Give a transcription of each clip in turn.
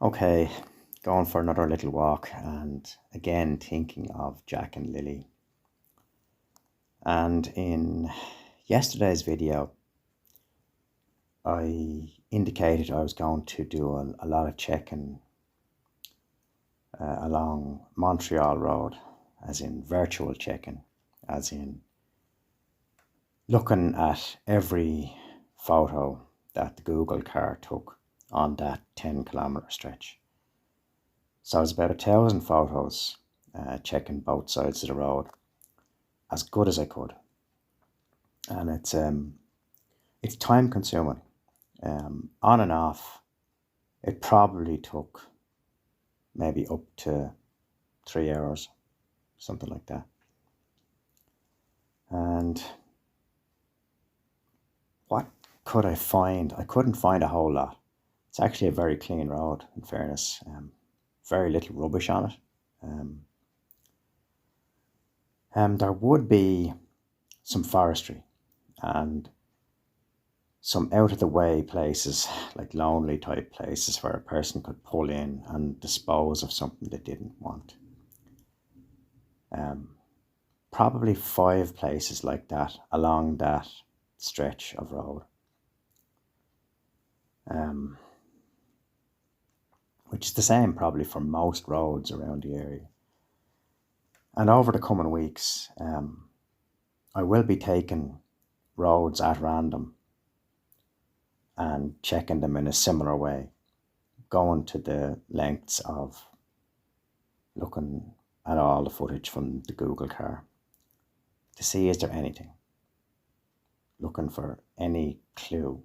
Okay, going for another little walk and again thinking of Jack and Lily. And in yesterday's video, I indicated I was going to do a lot of checking along Montreal Road, as in virtual checking, as in looking at every photo that the Google car took on that 10-kilometer stretch. So it's about 1,000 photos, checking both sides of the road as good as I could, and it's time consuming. On and off, it probably took maybe up to 3 hours, something like that. And what could I find? I couldn't find a whole lot. It's actually a very clean road, in fairness. Very little rubbish on it. There would be some forestry and some out of the way places, like lonely type places where a person could pull in and dispose of something they didn't want. Probably 5 places like that along that stretch of road, which is the same probably for most roads around the area. And over the coming weeks, I will be taking roads at random and checking them in a similar way, going to the lengths of looking at all the footage from the Google car to see is there anything, looking for any clue,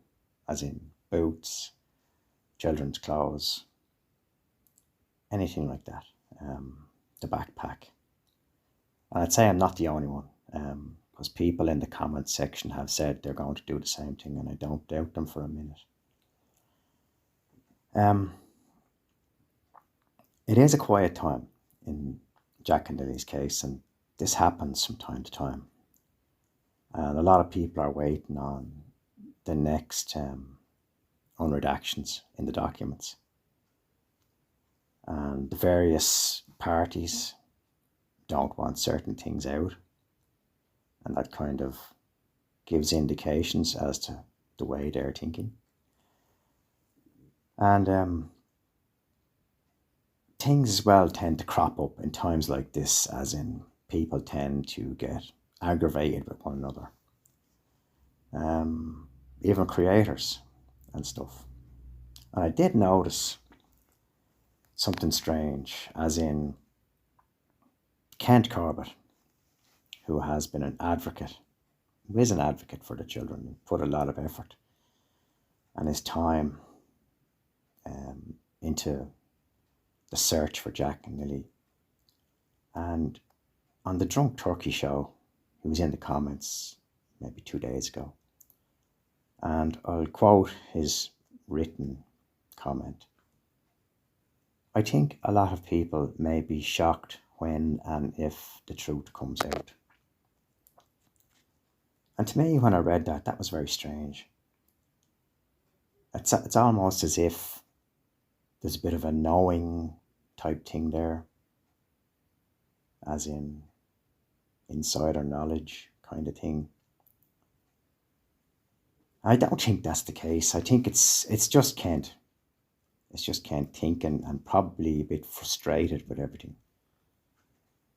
as in boots, children's clothes, anything like that, the backpack. And I'd say I'm not the only one, because people in the comments section have said they're going to do the same thing, and I don't doubt them for a minute. It is a quiet time in Jack and Lily's case, and this happens from time to time. And a lot of people are waiting on the next unredactions in the documents. And the various parties don't want certain things out, and that kind of gives indications as to the way they're thinking. And things as well tend to crop up in times like this, as in people tend to get aggravated with one another. Even creators and stuff. And I did notice something strange, as in Kent Corbett, who has been an advocate, who is an advocate for the children, put a lot of effort and his time into the search for Jack and Lily. And on the Drunk Turkey show, he was in the comments maybe 2 days ago. And I'll quote his written comment. I think a lot of people may be shocked when and if the truth comes out. And to me, when I read that, that was very strange. It's almost as if there's a bit of a knowing type thing there, as in insider knowledge kind of thing. I don't think that's the case. I think it's just Kent. It's just Kent thinking and probably a bit frustrated with everything,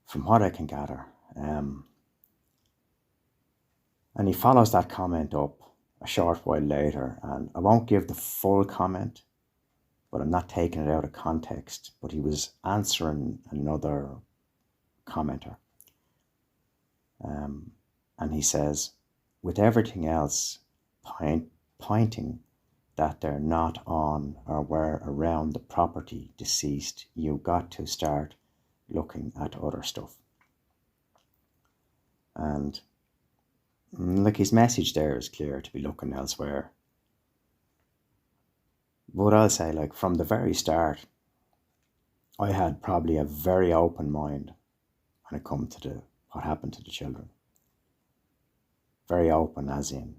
from what I can gather. And he follows that comment up a short while later, and I won't give the full comment, but I'm not taking it out of context. But he was answering another commenter. And he says, with everything else pointing that they're not on or were around the property deceased, you got to start looking at other stuff. And like, his message there is clear, to be looking elsewhere. But I'll say, like, from the very start, I had probably a very open mind when it come to what happened to the children. Very open, as in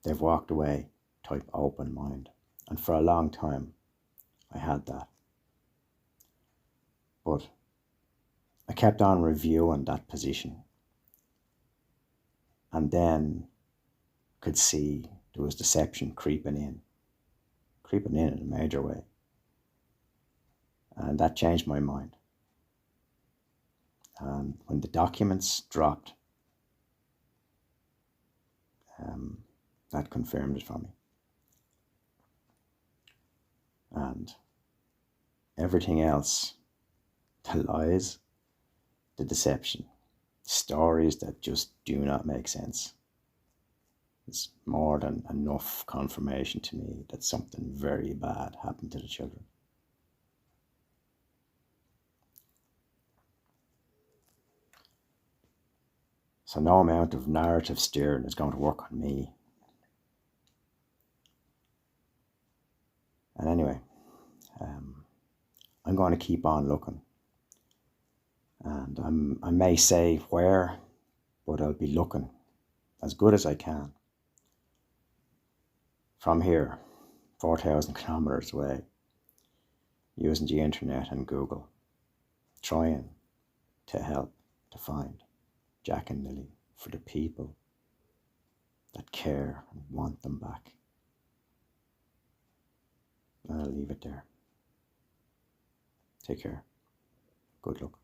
they've walked away type open mind. And for a long time, I had that. But I kept on reviewing that position, and then could see there was deception creeping in a major way. And that changed my mind. And when the documents dropped, that confirmed it for me. And everything else, the lies, the deception, stories that just do not make sense, it's more than enough confirmation to me that something very bad happened to the children. So no amount of narrative steering is going to work on me. And anyway, I'm going to keep on looking. And I may say where, but I'll be looking as good as I can. From here, 4,000 kilometers away, using the internet and Google, trying to help to find Jack and Lily for the people that care and want them back. And I'll leave it there. Take care. Good luck.